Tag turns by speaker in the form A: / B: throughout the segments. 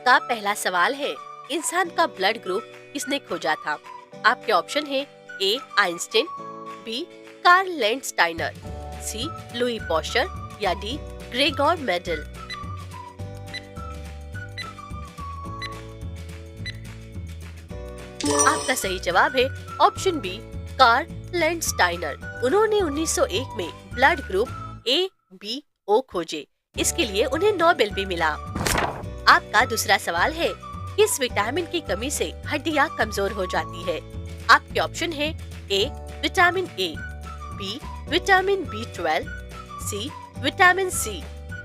A: आपका पहला सवाल है, इंसान का ब्लड ग्रुप किसने खोजा था? आपके ऑप्शन है ए आइंस्टीन, बी कार्ल लैंडस्टाइनर, सी लुई पॉशर या डी ग्रेगोर मेंडल। आपका सही जवाब है ऑप्शन बी कार्ल लैंडस्टाइनर। उन्होंने 1901 में blood group A B O खोजे। इसके लिए उन्हें नोबेल भी मिला। आपका दूसरा सवाल है, किस विटामिन की कमी से हड्डियां कमजोर हो जाती है? आपके ऑप्शन है A vitamin A, B vitamin B12, C vitamin C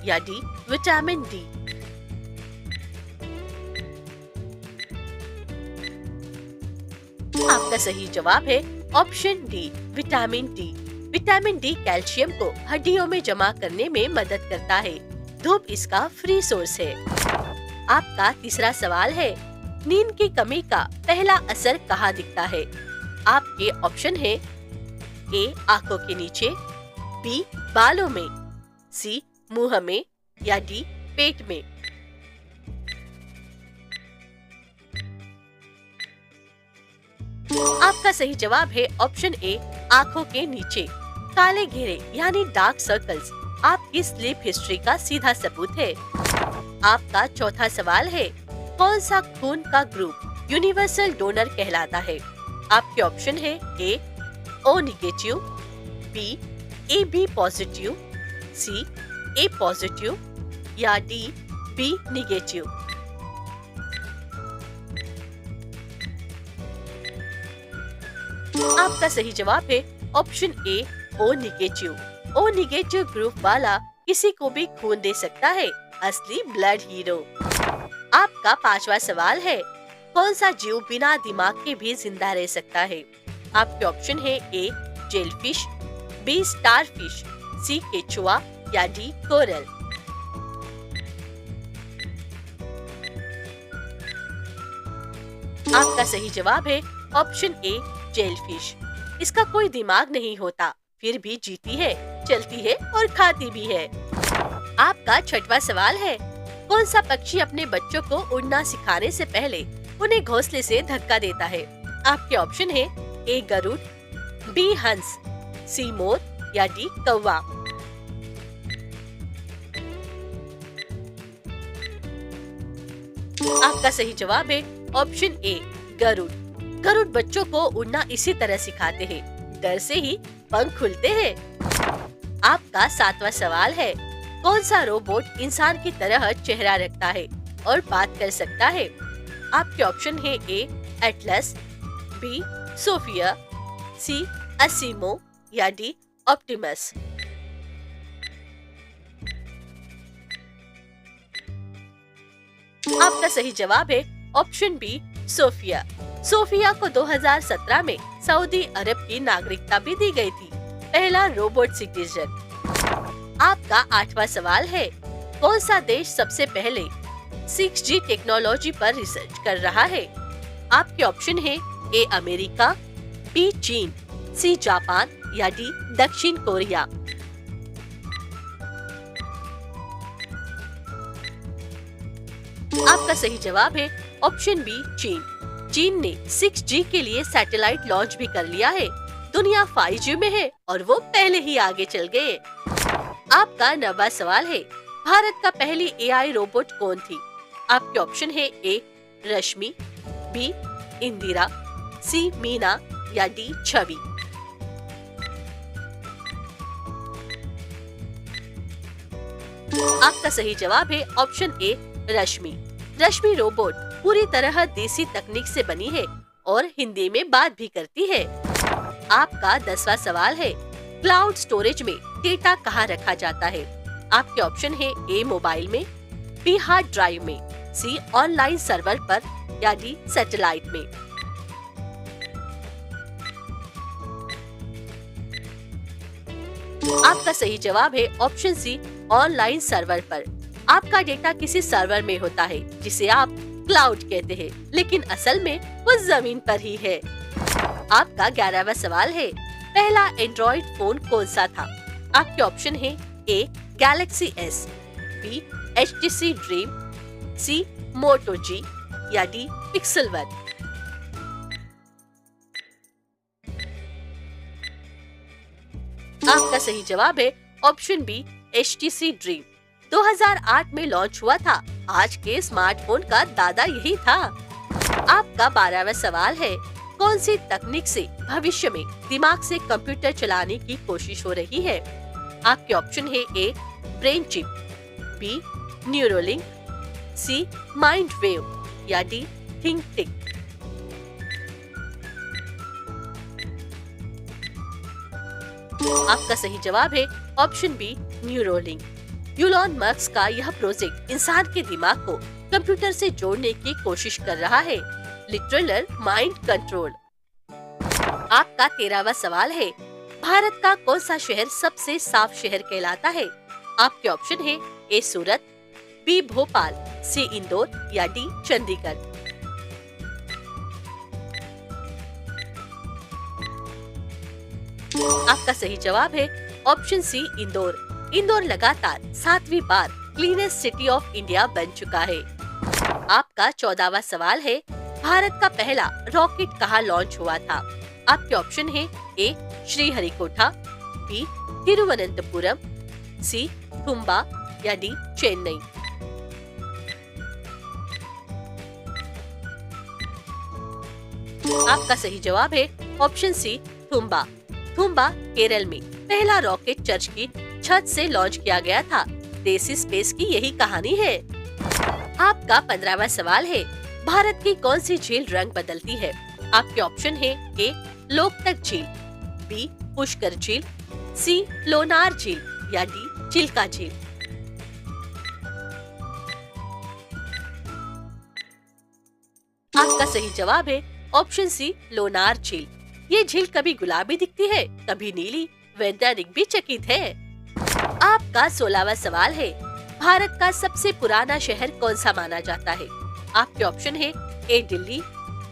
A: या डी विटामिन डी। आपका सही जवाब है option D vitamin D. Vitamin D calcium को हड्डियों में जमा करने में मदद करता है। धूप इसका फ्री सोर्स है। आपका तीसरा सवाल है, नींद की कमी का पहला असर कहाँ दिखता है? आपके ऑप्शन है ए आंखों के नीचे, बी बालों में, सी मुंह में या डी पेट में। आपका सही जवाब है ऑप्शन ए आंखों के नीचे। काले घेरे यानी डार्क सर्कल्स आपकी स्लीप हिस्ट्री का सीधा सबूत है। आपका चौथा सवाल है, कौन सा खून का ग्रुप यूनिवर्सल डोनर कहलाता है? आपके ऑप्शन है A O negative, B A B positive, C A positive या डी बी निगेटिव। आपका सही जवाब है option A O negative. O negative group वाला किसी को भी खून दे सकता है, असली ब्लड हीरो। आपका पांचवा सवाल है, कौन सा जीव बिना दिमाग के भी जिंदा रह सकता है? आपके ऑप्शन है ए जेलफिश, बी स्टारफिश, सी केचुआ या डी कोरल। आपका सही जवाब है ऑप्शन ए जेलफिश। इसका कोई दिमाग नहीं होता, फिर भी जीती है, चलती है और खाती भी है। आपका छठवां सवाल है, कौन सा पक्षी अपने बच्चों को उड़ना सिखाने से पहले उन्हें घोंसले से धक्का देता है? आपके ऑप्शन है ए गरुड़, बी हंस, सी मोर या डी कौवा। आपका सही जवाब है ऑप्शन ए गरुड़। गरुड़ बच्चों को उड़ना इसी तरह सिखाते हैं, डर से ही पंख खुलते हैं। आपका सातवां सवाल है, कौन सा रोबोट इंसान की तरह चेहरा रखता है और बात कर सकता है? आपके ऑप्शन है ए एटलस, बी सोफिया, सी असीमो या डी ऑप्टिमस। आपका सही जवाब है ऑप्शन बी सोफिया। सोफिया को 2017 में सऊदी अरब की नागरिकता भी दी गई थी, पहला रोबोट सिटीजन। आपका आठवां सवाल है, कौन सा देश सबसे पहले 6G टेक्नोलॉजी पर रिसर्च कर रहा है? आपके ऑप्शन है ए अमेरिका, बी चीन, सी जापान या डी दक्षिण कोरिया। आपका सही जवाब है ऑप्शन बी चीन। चीन ने 6G के लिए सैटेलाइट लॉन्च भी कर लिया है। दुनिया 5G में है और वो पहले ही आगे चल गए। आपका नौवां सवाल है, भारत का पहली AI रोबोट कौन थी? आपके ऑप्शन है ए रश्मि, बी इंदिरा, सी मीना या डी छवि। आपका सही जवाब है ऑप्शन ए रश्मि। रश्मि रोबोट पूरी तरह देसी तकनीक से बनी है और हिंदी में बात भी करती है। आपका 10वां सवाल है, क्लाउड स्टोरेज में डेटा कहाँ रखा जाता है? आपके ऑप्शन है ए मोबाइल में, बी हार्ड ड्राइव में, सी ऑनलाइन सर्वर पर या डी सैटेलाइट में। आपका सही जवाब है ऑप्शन सी ऑनलाइन सर्वर पर। आपका डेटा किसी सर्वर में होता है जिसे आप क्लाउड कहते हैं, लेकिन असल में वो जमीन पर ही है। आपका 11वां सवाल है, पहला एंड्रॉइड फोन कौन सा था? आपके ऑप्शन है A Galaxy S, B HTC Dream, C Moto G या डी पिक्सल 1। आपका सही जवाब है ऑप्शन बी HTC ड्रीम। 2008 में लॉन्च हुआ था। आज के स्मार्टफोन का दादा यही था। आपका 12वां सवाल है, कौन सी तकनीक से भविष्य में दिमाग से कंप्यूटर चलाने की कोशिश हो रही है? आपके ऑप्शन है A brain chip, B Neuralink, C mind wave या डी थिंक टिक। आपका सही जवाब है option B Neuralink. Elon Musk का यह प्रोजेक्ट इंसान के दिमाग को कंप्यूटर से जोड़ने की कोशिश कर रहा है। Literal mind control. आपका 13वां सवाल है, भारत का कौन सा शहर सबसे साफ शहर कहलाता है? आपके ऑप्शन है ए सूरत, बी भोपाल, सी इंदौर या डी चंडीगढ़। आपका सही जवाब है ऑप्शन सी इंदौर। इंदौर लगातार 7वीं बार क्लीनेस्ट सिटी ऑफ इंडिया बन चुका है। आपका 14वां सवाल है, भारत का पहला रॉकेट कहाँ लॉन्च हुआ था? आपके ऑप्शन है ए श्रीहरिकोटा, बी तिरुवनंतपुरम, सी तुम्बा या डी चेन्नई। आपका सही जवाब है ऑप्शन सी तुम्बा। तुम्बा केरल में पहला रॉकेट चर्च की छत से लॉन्च किया गया था। देसी स्पेस की यही कहानी है। आपका 15वां सवाल है, भारत की कौन सी झील रंग बदलती है? आपके ऑप्शन है ए लोकतक झील, बी पुष्कर झील, सी लोनार झील या डी चिल्का झील। आपका सही जवाब है ऑप्शन सी लोनार झील। ये झील कभी गुलाबी दिखती है, कभी नीली। वैज्ञानिक भी चकित है। आपका 16वां सवाल है, भारत का सबसे पुराना शहर कौन सा माना जाता है? आपके ऑप्शन है ए दिल्ली,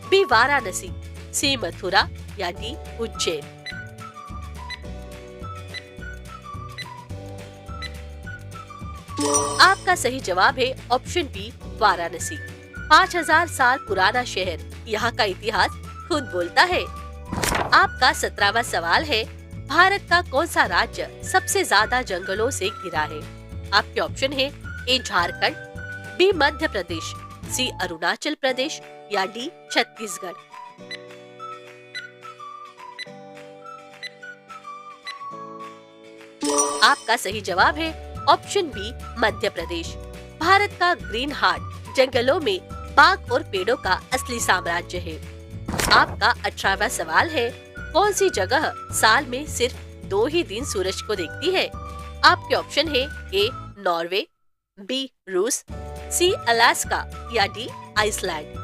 A: बी वाराणसी, सी मथुरा या डी उज्जैन। आपका सही जवाब है ऑप्शन बी वाराणसी। 5000 साल पुराना शहर, यहाँ का इतिहास खुद बोलता है। आपका 17वां सवाल है, भारत का कौन सा राज्य सबसे ज्यादा जंगलों से घिरा है? आपके ऑप्शन है ए झारखंड, बी मध्य प्रदेश, सी अरुणाचल प्रदेश या डी छत्तीसगढ़। आपका सही जवाब है ऑप्शन बी मध्य प्रदेश। भारत का ग्रीन हार्ट जंगलों में बाघ और पेड़ों का असली साम्राज्य है। आपका 18वां सवाल है, कौन सी जगह साल में सिर्फ 2 ही दिन सूरज को देखती है? आपके ऑप्शन है ए नॉर्वे, बी रूस, सी अलास्का या डी आइसलैंड।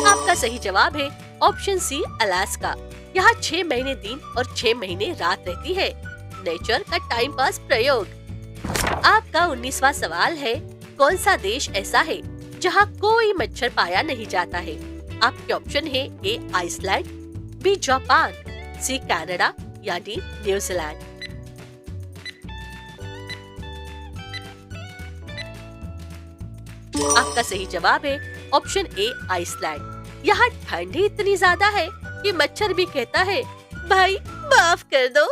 A: आपका सही जवाब है ऑप्शन सी अलास्का। यहाँ 6 महीने दिन और 6 महीने रात रहती है। नेचर का टाइम पास प्रयोग। आपका 19वां सवाल है, कौन सा देश ऐसा है जहाँ कोई मच्छर पाया नहीं जाता है? आपके ऑप्शन है A Iceland, B Japan, C Canada या डी न्यूजीलैंड। आपका सही जवाब है ऑप्शन ए आइसलैंड। यहाँ ठंड ही इतनी ज्यादा है कि मच्छर भी कहता है भाई माफ कर दो।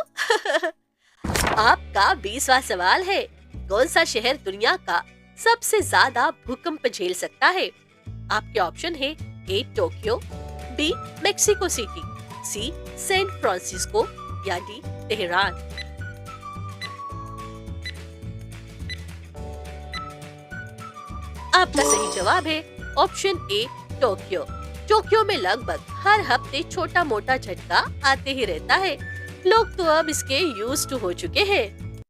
A: आपका 20वां सवाल है, कौन सा शहर दुनिया का सबसे ज्यादा भूकंप झेल सकता है? आपके ऑप्शन है ए टोक्यो, बी मेक्सिको सिटी, सी सैन फ्रांसिस्को या डी तेहरान। आपका सही जवाब है ऑप्शन ए टोक्यो। टोक्यो में लगभग हर हफ्ते छोटा मोटा झटका आते ही रहता है। लोग तो अब इसके यूज्ड टू हो चुके हैं।